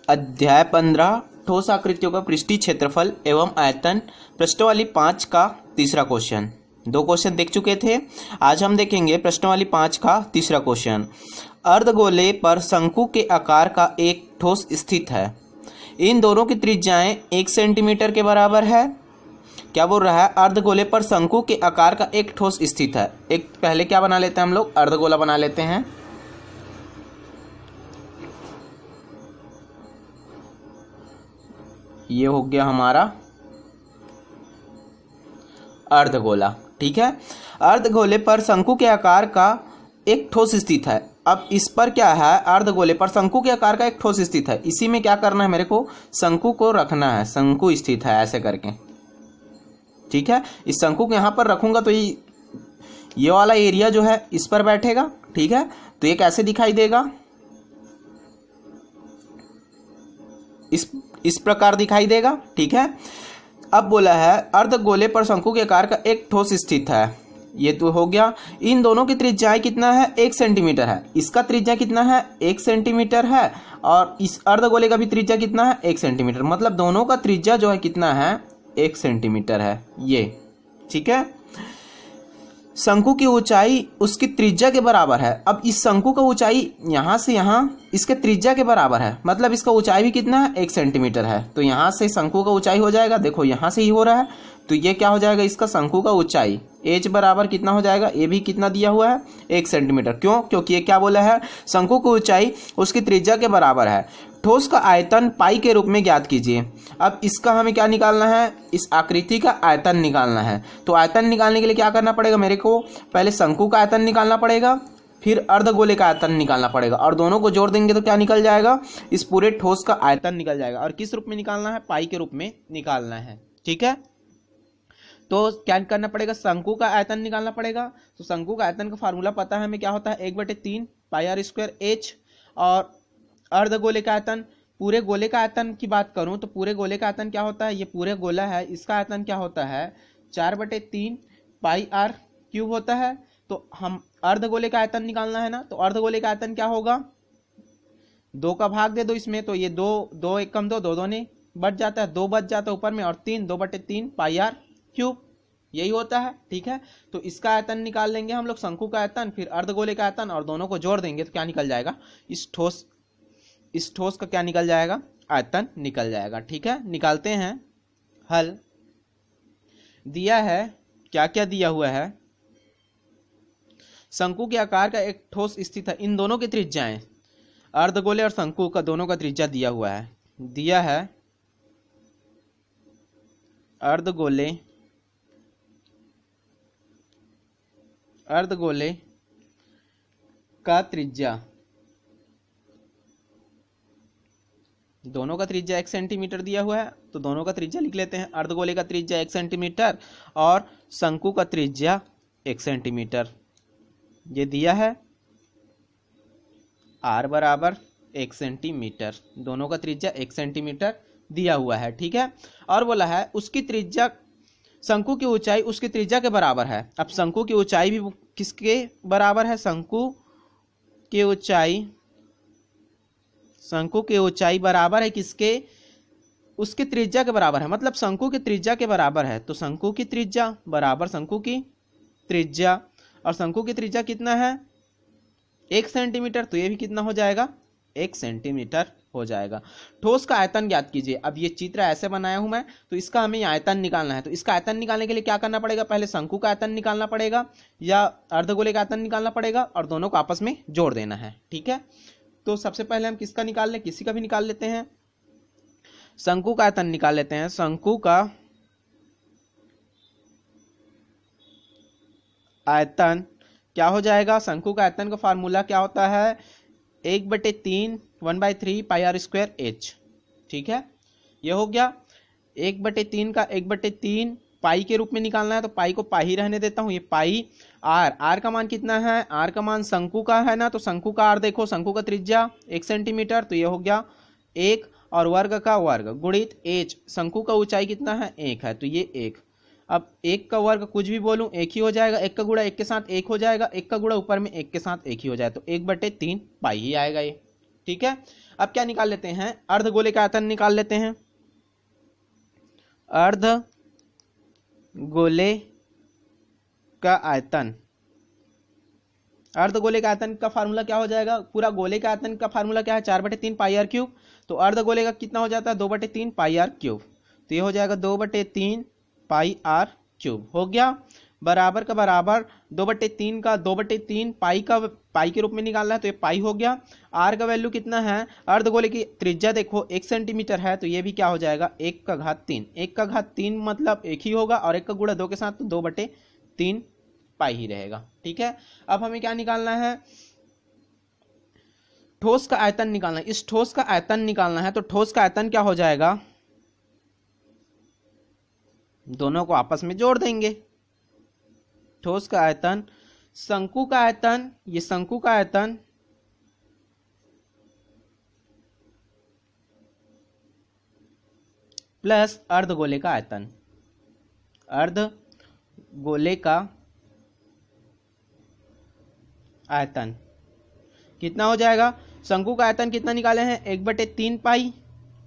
अध्याय 15 ठोस आकृतियों का पृष्ठीय क्षेत्रफल एवं आयतन, प्रश्नावली 5 का तीसरा क्वेश्चन। दो क्वेश्चन देख चुके थे, आज हम देखेंगे प्रश्नावली 5 का तीसरा क्वेश्चन। अर्धगोले पर शंकु के आकार का एक ठोस स्थित है, इन दोनों की त्रिज्याएं 1 सेंटीमीटर के बराबर है। क्या बोल रहा है? अर्धगोले पर शंकु के आकार का एक ठोस स्थित है। एक पहले क्या बना लेते हैं हम लोग, अर्धगोला बना लेते हैं। ये हो गया हमारा अर्धगोला, ठीक है। अर्धगोले पर शंकु के आकार का एक ठोस स्थित है। अब इस पर क्या है, अर्धगोले पर शंकु के आकार का एक ठोस स्थित है। इसी में क्या करना है, मेरे को शंकु को रखना है। शंकु स्थित है ऐसे करके, ठीक है। इस शंकु को यहाँ पर रखूंगा तो ये वाला एरिया जो है इस पर बैठेगा, ठीक है। तो ये कैसे दिखाई देगा, इस प्रकार दिखाई देगा, ठीक है। अब बोला है अर्धगोले पर शंकु के आकार का एक ठोस स्थित है। ये तो हो गया। इन दोनों की त्रिज्या कितना है, 1 सेंटीमीटर है। इसका त्रिज्या कितना है, 1 सेंटीमीटर है। और इस अर्धगोले का भी त्रिज्या कितना है, 1 सेंटीमीटर। मतलब दोनों का त्रिज्या जो है कितना है, 1 सेंटीमीटर है ये, ठीक है। शंकु की ऊंचाई उसकी त्रिज्या के बराबर है। अब इस शंकु का ऊंचाई यहाँ से यहाँ इसके त्रिज्या के बराबर है, मतलब इसका ऊंचाई भी कितना है, 1 सेंटीमीटर है। तो यहाँ से शंकु का ऊंचाई हो जाएगा, देखो यहाँ से ही हो रहा है, तो ये क्या हो जाएगा, इसका शंकु का ऊंचाई h बराबर कितना हो जाएगा, ये भी कितना दिया हुआ है, 1 सेंटीमीटर। क्यों? क्योंकि ये क्या बोला है, शंकु की ऊंचाई उसकी त्रिज्या के बराबर है। ठोस का आयतन पाई के रूप में ज्ञात कीजिए। अब इसका हमें क्या निकालना है, इस आकृति का आयतन निकालना है। तो आयतन निकालने के लिए क्या करना पड़ेगा, मेरे को पहले शंकु का आयतन निकालना पड़ेगा, फिर अर्धगोले का आयतन निकालना पड़ेगा, और दोनों को जोड़ देंगे तो क्या निकल जाएगा, इस पूरे ठोस का आयतन निकल जाएगा। और किस रूप में निकालना है, पाई के रूप में निकालना है, ठीक है। तो क्या करना पड़ेगा, शंकु का आयतन निकालना पड़ेगा। तो शंकु का आयतन का फार्मूला पता है हमें, क्या होता है, 1/3 पाई आर स्क्वायर h। और अर्धगोले का आयतन, पूरे गोले का आयतन की बात करूं तो पूरे गोले का आयतन क्या होता है, ये पूरे गोला है, इसका आयतन क्या होता है, 4/3 पाई आर क्यूब होता है। तो हम अर्धगोले का आयतन निकालना है ना, तो अर्धगोले का आयतन क्या होगा, 2 का भाग दे दो इसमें, तो ये 2 1 कम 2, 2 2 बच जाता है, 2 बच जाता है ऊपर में, और 3 2/3 पाई आर क्यूब, यही होता है, ठीक है। तो इसका आयतन निकाल लेंगे हम लोग, शंकु का आयतन, फिर अर्धगोले का आयतन, और दोनों को जोड़ देंगे तो क्या निकल जाएगा, इस ठोस का क्या निकल जाएगा, आयतन निकल जाएगा, ठीक है। निकालते हैं हल। दिया है, क्या क्या दिया हुआ है, शंकु के आकार का एक ठोस स्थित है, इन दोनों की त्रिज्याएं, अर्धगोले और शंकु का दोनों का त्रिज्या दिया हुआ है। दिया है अर्धगोले का त्रिज्या, दोनों का त्रिज्या 1 सेंटीमीटर दिया हुआ है, तो दोनों का त्रिज्या लिख लेते हैं। अर्धगोले का त्रिज्या 1 सेंटीमीटर और शंकु का त्रिज्या 1 सेंटीमीटर। ये दिया है r बराबर 1 सेंटीमीटर, दोनों का त्रिज्या 1 सेंटीमीटर दिया हुआ है, ठीक है। और बोला है उसकी त्रिज्या, शंकु की ऊंचाई उसकी त्रिज्या के बराबर है। अब शंकु की ऊंचाई भी किसके बराबर है, शंकु की ऊंचाई बराबर है किसके, उसके त्रिज्या के बराबर है, मतलब शंकु की त्रिज्या के बराबर है। तो शंकु की त्रिज्या बराबर शंकु की त्रिज्या, और शंकु की त्रिज्या कितना है, 1 सेंटीमीटर, तो ये भी कितना हो जाएगा, 1 सेंटीमीटर हो जाएगा। ठोस का आयतन ज्ञात कीजिए। अब ये चित्र ऐसे बनाया हूं मैं, तो इसका हमें आयतन निकालना है। तो इसका आयतन निकालने के लिए क्या करना पड़ेगा, पहले शंकु का आयतन निकालना पड़ेगा या अर्धगोले का आयतन निकालना पड़ेगा, और दोनों को आपस में जोड़ देना है, ठीक है। तो सबसे पहले हम किसका निकाल लें, किसी का भी निकाल लेते हैं, शंकु का आयतन निकाल लेते हैं। शंकु का आयतन क्या हो जाएगा, शंकु का आयतन का फार्मूला क्या होता है, 1/3 पाई आर स्क्वायर h, ठीक है। ये हो गया 1/3 का 1/3 पाई के रूप में निकालना है, तो पाई को पाई ही रहने देता हूं। ये पाई आर का मान कितना है, आर का मान शंकु का है ना, तो शंकु का आर देखो, शंकु का त्रिज्या 1 सेंटीमीटर, तो ये हो गया 1, और वर्ग का वर्ग गुणित h, शंकु का ऊंचाई कितना है, 1 है, तो ये 1। अब 1 का वर्ग कुछ भी बोलूं 1 ही हो जाएगा, 1 का गुणा 1 के साथ 1 हो जाएगा, 1 का गुणा ऊपर में 1 के साथ 1 ही हो जाएगा, तो 1/3 पाई ही आएगा ये, ठीक है। अब क्या निकाल लेते हैं, अर्धगोले का आयतन निकाल लेते हैं। अर्धगोले का आयतन, अर्धगोले का आयतन का फार्मूला क्या हो जाएगा, पूरा गोले का आयतन का फार्मूला क्या है, 4/3 पाई आर क्यूब। तो अर्धगोले का कितना हो जाता है, 2/3 पाई आर क्यूब। तो ये हो जाएगा 2/3 पाई आर क्यूब हो गया। बराबर का बराबर 2/3 का 2/3 पाई का पाई के रूप में निकालना है, तो ये पाई हो गया। आर का वैल्यू कितना है, अर्धगोले की त्रिज्या देखो 1 सेंटीमीटर है, तो ये भी क्या हो जाएगा 1 का घात 3। 1 का घात 3 मतलब 1 ही होगा, और 1 का गुणा 2 के साथ तो 2/3 पाई ही रहेगा। ठीक है। अब हमें क्या निकालना है, ठोस का आयतन निकालना है। इस ठोस का आयतन निकालना है, तो ठोस का आयतन क्या हो जाएगा, दोनों को आपस में जोड़ देंगे। ठोस का आयतन, शंकु का आयतन, ये शंकु का आयतन प्लस अर्धगोले का आयतन, अर्धगोले का आयतन कितना हो जाएगा, शंकु का आयतन कितना निकाले हैं 1/3 पाई,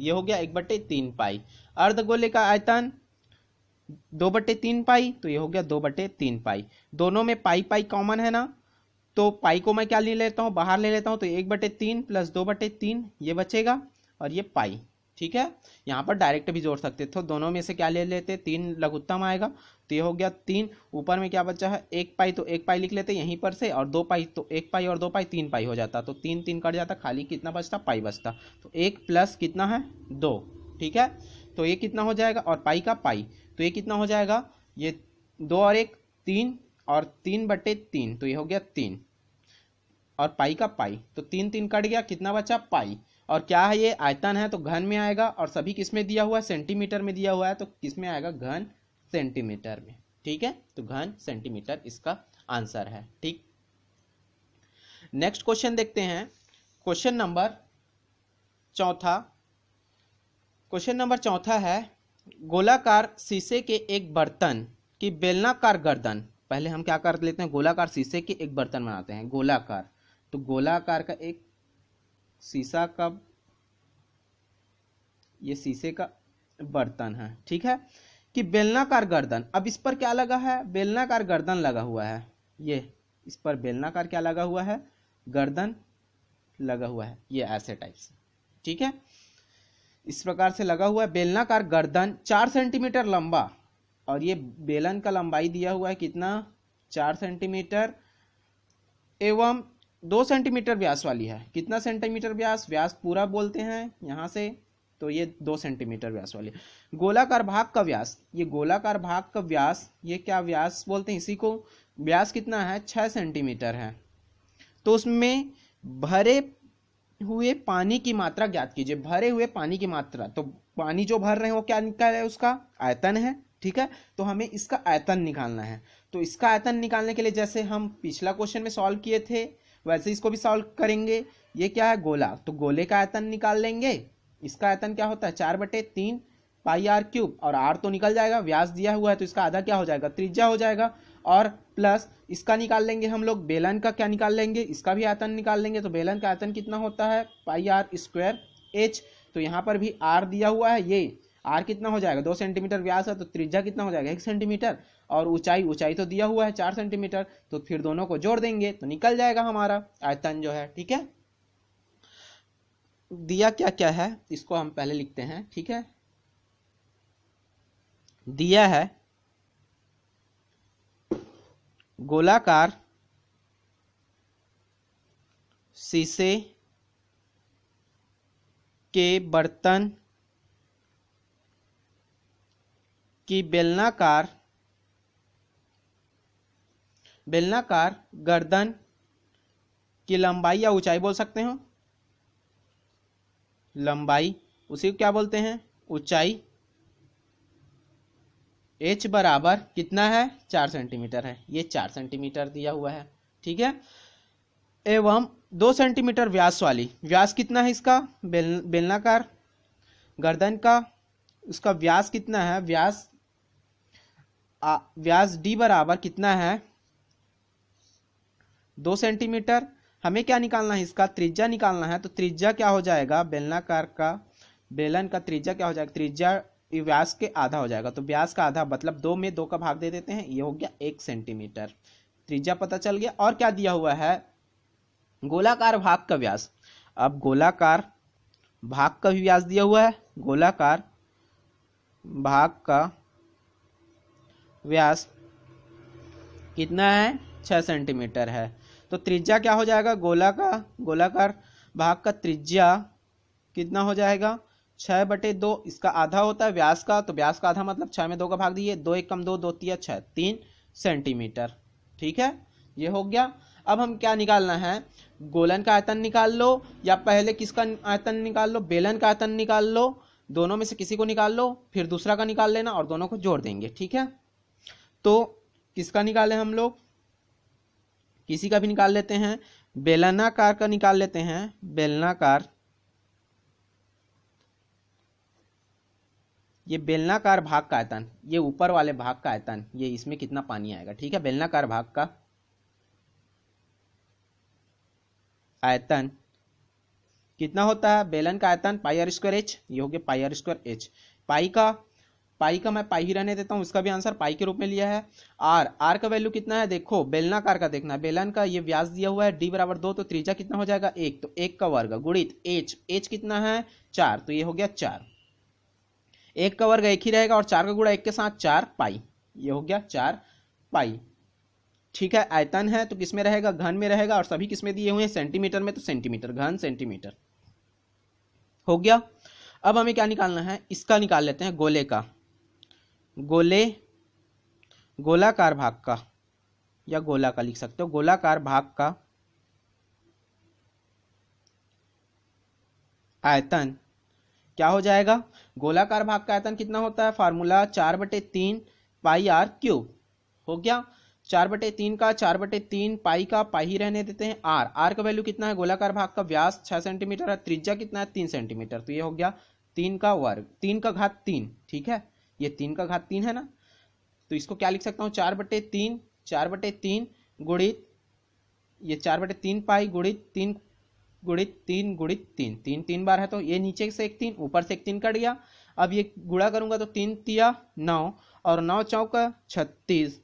ये हो गया 1/3 पाई। अर्धगोले का आयतन 2/3 पाई, तो ये हो गया 2/3 पाई। दोनों में पाई पाई कॉमन है ना, तो पाई को मैं क्या ले लेता हूँ, बाहर ले लेता हूँ, तो 1/3 प्लस 2/3 ये बचेगा, और ये पाई। ठीक है। यहाँ पर डायरेक्ट भी जोड़ सकते थे, दोनों में से क्या ले लेते, 3 लघुत्तम आएगा, तो ये हो गया 3। ऊपर में क्या बचा है 1 पाई, तो 1 पाई लिख लेते यहीं पर से, और 2 पाई, तो 1 पाई और 2 पाई 3 पाई हो जाता, तो 3 3 कट जाता, खाली कितना बचता, पाई बचता। तो 1 प्लस कितना है 2। ठीक है। तो ये कितना हो जाएगा, और पाई का पाई, तो ये कितना हो जाएगा, ये 2 और 1 3, और 3/3, तो ये हो गया 3, और पाई का पाई, तो 3 3 कट गया, कितना बचा पाई। और क्या है ये आयतन है, तो घन में आएगा, और सभी किस में दिया हुआ है, सेंटीमीटर में दिया हुआ है, तो किस में आएगा, घन सेंटीमीटर में। ठीक है। तो घन सेंटीमीटर इसका आंसर है। ठीक। नेक्स्ट क्वेश्चन देखते हैं, क्वेश्चन नंबर चौथा। क्वेश्चन नंबर चौथा है, गोलाकार शीशे के एक बर्तन की बेलनाकार गर्दन। पहले हम क्या कर लेते हैं, गोलाकार शीशे के एक बर्तन बनाते हैं, गोलाकार। तो गोलाकार का एक शीशा का, ये शीशे का बर्तन है। ठीक है। कि बेलनाकार गर्दन, अब इस पर क्या लगा है, बेलनाकार गर्दन लगा हुआ है, ये इस पर बेलनाकार क्या लगा हुआ है, गर्दन लगा हुआ है, ये ऐसे टाइप से। ठीक है। इस प्रकार से लगा हुआ है बेलनाकार गर्दन, 4 सेंटीमीटर लंबा, और ये बेलन का लंबाई दिया हुआ है कितना, 4 सेंटीमीटर, एवं 2 सेंटीमीटर व्यास वाली है। कितना सेंटीमीटर व्यास, व्यास पूरा बोलते हैं यहाँ से, तो ये 2 सेंटीमीटर व्यास वाली। गोलाकार भाग का व्यास, ये गोलाकार भाग का व्यास, ये क्या व्यास बोलते हैं इसी को, व्यास कितना है 6 सेंटीमीटर है। तो उसमें भरे हुए पानी की मात्रा ज्ञात कीजिए। भरे हुए पानी की मात्रा, तो पानी जो भर रहे हैं वो क्या निकाल है, उसका आयतन है। ठीक है। तो हमें इसका आयतन निकालना है। तो इसका आयतन निकालने के लिए जैसे हम पिछला क्वेश्चन में सॉल्व किए थे, वैसे इसको भी सॉल्व करेंगे। ये क्या है, गोला, तो गोले का आयतन निकाल लेंगे। इसका आयतन क्या होता है 4/3 पाई आर क्यूब, और आर तो निकल जाएगा, व्यास दिया हुआ है, तो इसका आधा क्या हो जाएगा, त्रिज्या हो जाएगा। और प्लस इसका निकाल लेंगे हम लोग, बेलन का क्या निकाल लेंगे, इसका भी आयतन निकाल लेंगे। तो बेलन का आयतन कितना होता है, पाई आर स्क्वायर एच। तो यहाँ पर भी आर दिया हुआ है, ये आर कितना हो जाएगा, 2 सेंटीमीटर व्यास है, तो त्रिज्या कितना हो जाएगा 1 सेंटीमीटर, और ऊंचाई तो दिया हुआ है 4 सेंटीमीटर। तो फिर दोनों को जोड़ देंगे तो निकल जाएगा हमारा आयतन जो है। ठीक है। दिया क्या क्या है, इसको हम पहले लिखते हैं। ठीक है। दिया है गोलाकार शीशे के बर्तन की बेलनाकार गर्दन की लंबाई या ऊंचाई बोल सकते हो, लंबाई, उसी को क्या बोलते हैं, ऊंचाई, h बराबर कितना है 4 सेंटीमीटर है, ये 4 सेंटीमीटर दिया हुआ है। ठीक है। एवं 2 सेंटीमीटर व्यास वाली, व्यास कितना है इसका, बेलनाकार गर्दन का, उसका व्यास कितना है, व्यास d बराबर कितना है 2 सेंटीमीटर, हमें क्या निकालना है, इसका त्रिज्या निकालना है। तो त्रिज्या क्या हो जाएगा, बेलनाकार का बेलन का त्रिज्या क्या हो जाएगा, त्रिज्या व्यास के आधा हो जाएगा। तो व्यास का आधा मतलब 2 में 2 का भाग दे देते हैं, ये हो गया 1 सेंटीमीटर। त्रिज्या पता चल गया। और क्या दिया हुआ है, गोलाकार भाग का व्यास। अब गोलाकार भाग का भी व्यास दिया हुआ है, गोलाकार भाग का व्यास कितना है, 6 सेंटीमीटर है। तो त्रिज्या क्या हो जाएगा, गोलाकार भाग का त्रिज्या कितना हो जाएगा, 6/2। इसका आधा होता है व्यास का, तो व्यास का आधा मतलब 6 में 2 का भाग दिए, 2 1 कम 2, 2 3 6, 3 सेंटीमीटर। ठीक है, ये हो गया। अब हम क्या निकालना है, गोलन का आयतन निकाल लो या पहले किसका आयतन निकाल लो, बेलन का आयतन निकाल लो। दोनों में से किसी को निकाल लो, फिर दूसरा का निकाल लेना और दोनों को जोड़ देंगे। ठीक है, तो किसका निकालें हम लोग, किसी का भी निकाल लेते हैं, बेलनाकार का निकाल लेते हैं। बेलनाकार, ये बेलनाकार भाग का आयतन, ये ऊपर वाले भाग का आयतन, ये इसमें कितना पानी आएगा। ठीक है, बेलनाकार भाग का आयतन कितना होता है, बेलन का आयतन πr² h, ये हो गया πr² h। पाई का मैं पाई ही रहने देता हूं, इसका भी आंसर पाई के रूप में लिया है। आर का वैल्यू कितना है, देखो बेलनाकार का देखना है, बेलन का ये व्यास दिया हुआ है d बराबर 2, तो त्रिज्या कितना हो जाएगा 1, तो 1 का वर्ग गुणित h कितना है 4, तो ये हो गया 4। 1 का वर्ग 1 ही रहेगा और 4 का गुणा 1 के साथ 4 पाई, ये हो गया 4 पाई। ठीक है, आयतन है तो किस में रहेगा, घन में रहेगा, और सभी किस में दिए हुए हैं, सेंटीमीटर में, तो सेंटीमीटर, घन सेंटीमीटर हो गया। अब हमें क्या निकालना है, इसका निकाल लेते हैं, गोले का, गोलाकार भाग का, या गोला का लिख सकते हो, गोलाकार भाग का आयतन क्या हो जाएगा, गोलाकार भाग का आयतन कितना होता है, फार्मूला 4/3 πr³ हो गया। 4/3 का 4/3 पाई का पाई ही रहने देते हैं। आर का वैल्यू कितना है, गोलाकार भाग का व्यास 6 सेंटीमीटर है, त्रिज्या कितना है 3 सेंटीमीटर, तो ये हो गया 3 का वर्ग, 3 का घात 3। ठीक है, ये 3 का घात 3 है ना, तो इसको क्या लिख सकता हूँ, 4/3 गुणित ये 4/3 पाई गुणित 3 गुणित 3 गुणित 3, 3 3 बार है तो ये नीचे से एक 3 ऊपर से एक 3 कट गया। अब ये गुणा करूंगा तो 3 तिया 9 और 9 चौका 36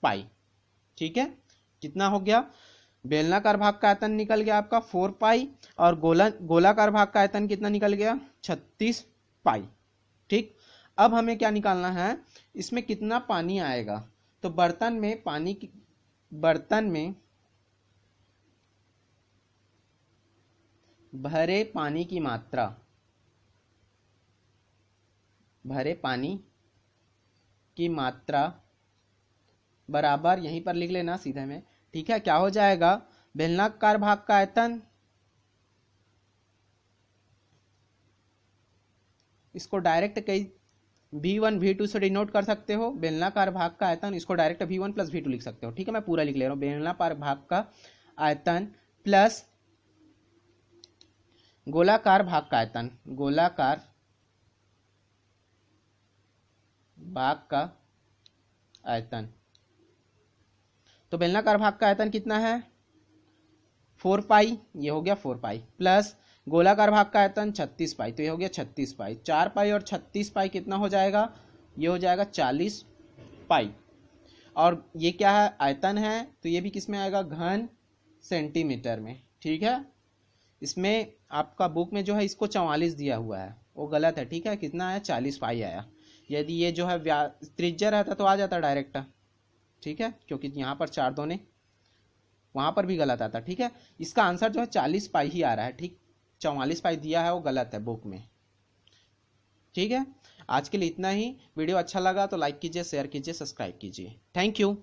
पाई। ठीक है, कितना हो गया, बेलनाकार भाग का आयतन निकल गया आपका 4 पाई और गोलाकार भाग का आयतन कितना निकल गया 36 पाई। ठीक, अब हमें क्या निकालना है, इसमें कितना पानी आएगा। तो बर्तन में भरे पानी की मात्रा बराबर, यहीं पर लिख लेना सीधे में। ठीक है, क्या हो जाएगा, बेलनाकार भाग का आयतन, इसको डायरेक्ट कई V1 V2 से डिनोट कर सकते हो। बेलनाकार भाग का आयतन, इसको डायरेक्ट V1 + V2 लिख सकते हो। ठीक है, मैं पूरा लिख ले रहा हूं, बेलनाकार भाग का आयतन प्लस गोलाकार भाग का आयतन, गोलाकार भाग का आयतन। तो बेलनाकार भाग का आयतन कितना है 4 पाई, ये हो गया 4 पाई, प्लस गोलाकार भाग का आयतन 36 पाई, तो ये हो गया 36 पाई। 4 पाई और 36 पाई कितना हो जाएगा, ये हो जाएगा 40 पाई। और ये क्या है, आयतन है, तो ये भी किस में आएगा, घन सेंटीमीटर में। ठीक है, इसमें आपका बुक में जो है इसको 44 दिया हुआ है, वो गलत है। ठीक है, कितना आया 40 पाई आया। यदि ये जो है त्रिज्या रहता तो आ जाता डायरेक्ट। ठीक है, क्योंकि यहाँ पर 4 2 ने, वहाँ पर भी गलत आता। ठीक है, इसका आंसर जो है 40 पाई ही आ रहा है। ठीक, 44 पाई दिया है वो गलत है बुक में। ठीक है, आज के लिए इतना ही। वीडियो अच्छा लगा तो लाइक कीजिए, शेयर कीजिए, सब्सक्राइब कीजिए। Thank you.